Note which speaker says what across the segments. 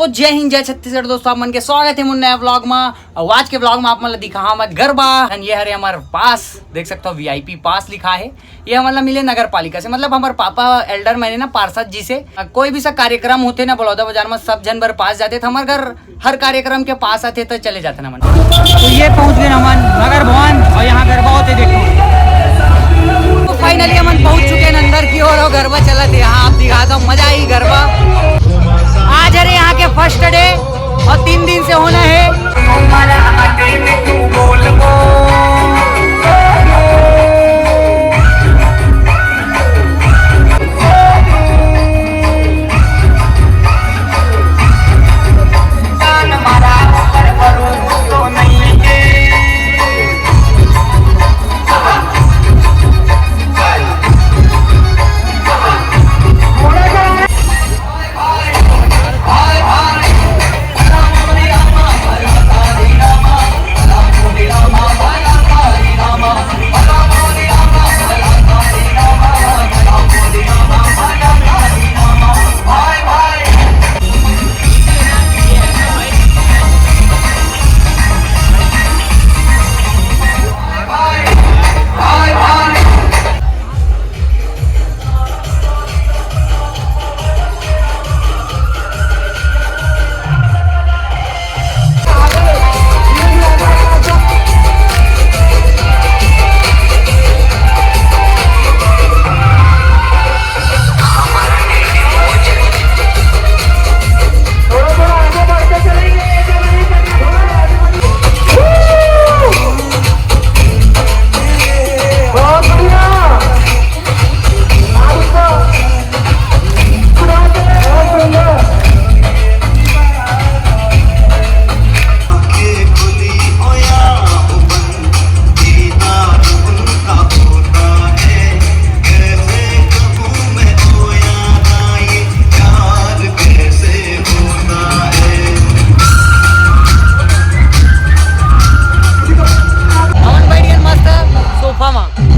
Speaker 1: तो जय हिंद जय छत्तीसगढ़ दोस्तों, आप मन के स्वागत है मुन्ना व्लॉग में। और आज के व्लॉग में आप मतलब दिखा मैं गरबा ये हरे हमारे पास देख सकते हो वीआईपी पास लिखा है। ये मतलब मिले नगर पालिका से, मतलब हमारे पापा एल्डर मैंने ना पार्षद जी से कोई भी सा कार्यक्रम होते ना बड़ौदा बाजार में सब जनवर पास जाते थे। हमारे घर हर कार्यक्रम के पास आते तो चले जाते ना मन। तो ये पहुंच गए नमन नगर भवन और यहाँ गरबा होते देखो। तो फाइनली हम पहुंच चुके हैं अंदर की ओर और गरबा चला थे। यहाँ आप दिखा दो, मजा आई गरबा। आज अरे यहाँ के फर्स्ट डे और 3 दिन से होना है।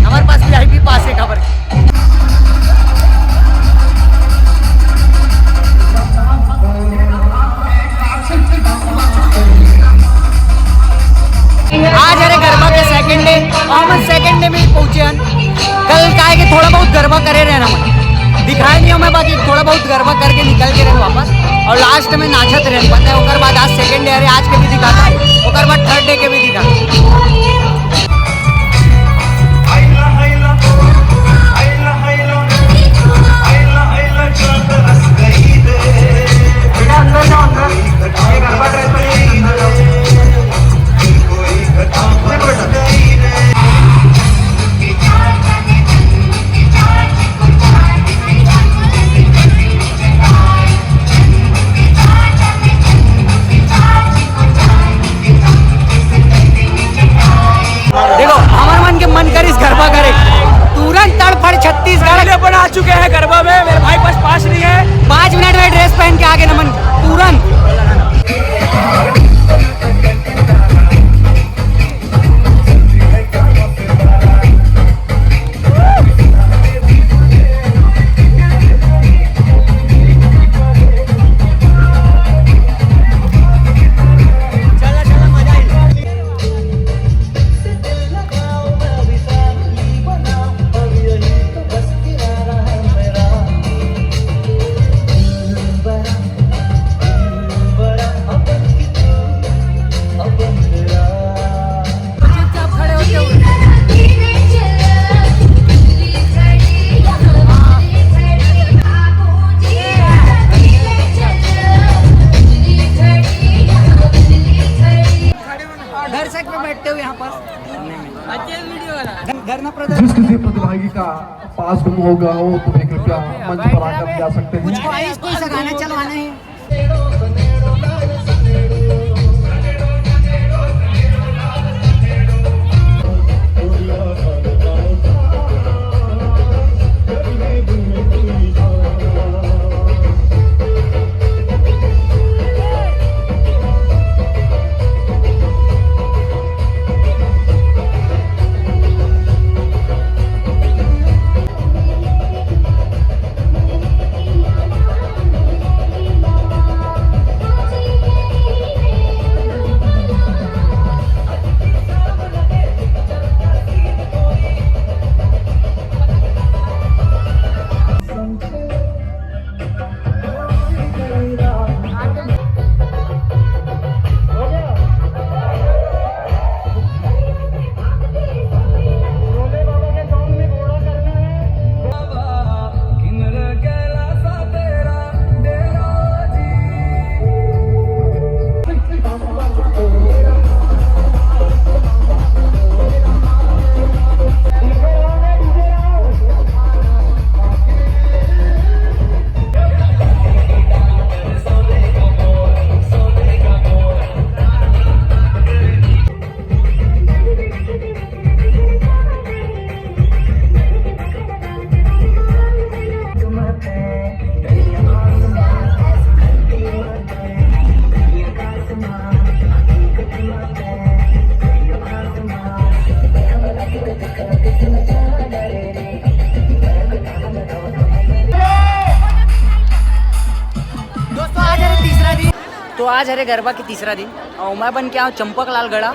Speaker 1: हमारे पास वीआईपी पास है खबर। आज अरे गरबा के सेकंड डे और हम सेकंड डे में ही पहुंचे हैं। कल का है कि थोड़ा बहुत गरबा करे रहना मन दिखाए नहीं हमें, बाकी थोड़ा बहुत गरबा करके निकल के रहे वापस और लास्ट में नाचत रहे पता है। उसके बाद आज सेकंड डे अरे आज के भी दिखाता, उसके बाद थर्ड डे के भी दिखा।
Speaker 2: आ चुके हैं गरबा में। मेरे भाई पास नहीं है।
Speaker 1: 5 मिनट में ड्रेस पहन के आगे नमन तुरंत।
Speaker 3: जिस किसी प्रतिभागी का पास गुम होगा हो तो भी कृपया मंच पर आकर जा सकते हैं।
Speaker 1: कुछ कोई सा गाना चलवाना है। तो आज हरे गरबा की तीसरा दिन और मैं बन के आऊँ चंपक लाल गड़ा।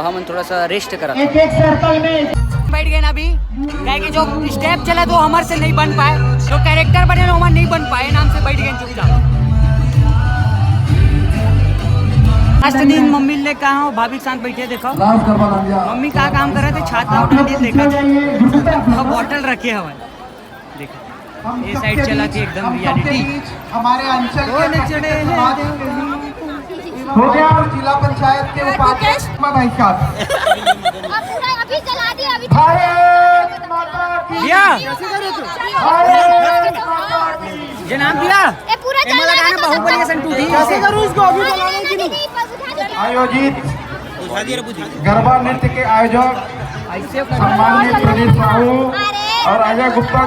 Speaker 1: हम थोड़ा सा रेस्ट करा बैठ गए ना अभी कि जो स्टेप चला तो हमारे से नहीं बन पाए, जो कैरेक्टर बने ना हमारे नहीं बन पाए, नाम से बैठ गए चुपचाप। लास्ट दिन मम्मी ने कहा हो भाभी के साथ बैठे देखो मम्मी क्या काम कर रहे थे, छाता उठा दिए देखा बॉटल रखे हमारे देखो ये साइड चला थी एकदम रियलिटी।
Speaker 3: हमारे अंचल हो गया जिला पंचायत के उपाध्यक्ष भाई साहब
Speaker 4: अभी चला दिया अभी
Speaker 3: भारत माता की
Speaker 1: ये नाम दिया
Speaker 4: ये पूरा चल रहा है
Speaker 1: बाहुबली के सन टूटी
Speaker 3: कैसे करूं इसको अभी चलाने की नहीं आयोजित गरबा नृत्य के आयोजक सम्मानित प्रदीप साहू और अजय गुप्ता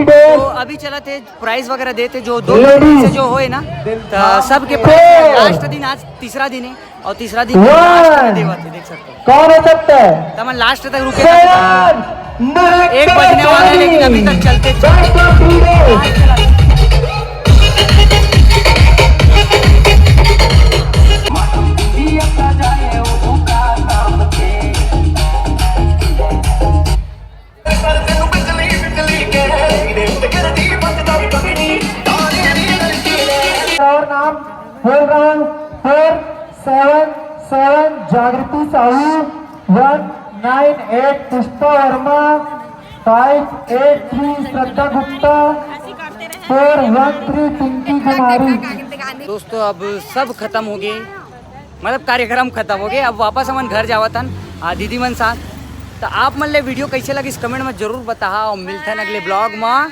Speaker 1: तो अभी चला थे प्राइज वगैरह देते जो दो दिन से जो होए ना तो सबके प्राइज लास्ट दिन आज तीसरा दिन है और तीसरा दिन लास्ट में देवा थे देख सकते हो
Speaker 3: कौन हो सकता है
Speaker 1: तमन लास्ट तक रुके 1 बजने वाला है लेकिन अभी तक चलते
Speaker 3: और नाम बोल रहा हूँ 477 जागृति साहू 198 पुष्पा वर्मा 583 श्रद्धा गुप्ता 413 पिंकी कुमारी।
Speaker 1: दोस्तों अब सब खत्म हो गए, मतलब कार्यक्रम खत्म हो गए। अब वापस हम घर जावतन दीदी मन साथ। तो आप मन ले वीडियो कैसे लगी कमेंट में जरूर बता और मिलते हैं अगले ब्लॉग में।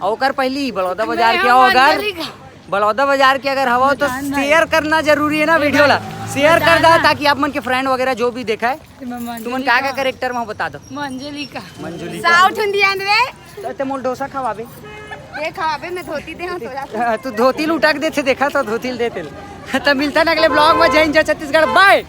Speaker 1: और पहली बड़ौदा बाजार के हो, अगर बड़ौदा बाजार के अगर हवा तो शेयर करना जरूरी है ना वीडियो ला। शेयर कर दो ताकि आप मन के फ्रेंड वगैरह जो भी देखा है तुमन का कैरेक्टर में बता दो।
Speaker 5: Manjulika
Speaker 1: Manjulika
Speaker 5: south Indian way
Speaker 1: ते मोल डोसा खवाबे
Speaker 5: ये खावे मैं धोती दे थोड़ा
Speaker 1: तू धोती लुटा के देते देखा तो धोती देते। तो मिलता है अगले ब्लॉग में। जय हिंद जय छत्तीसगढ़ बाय।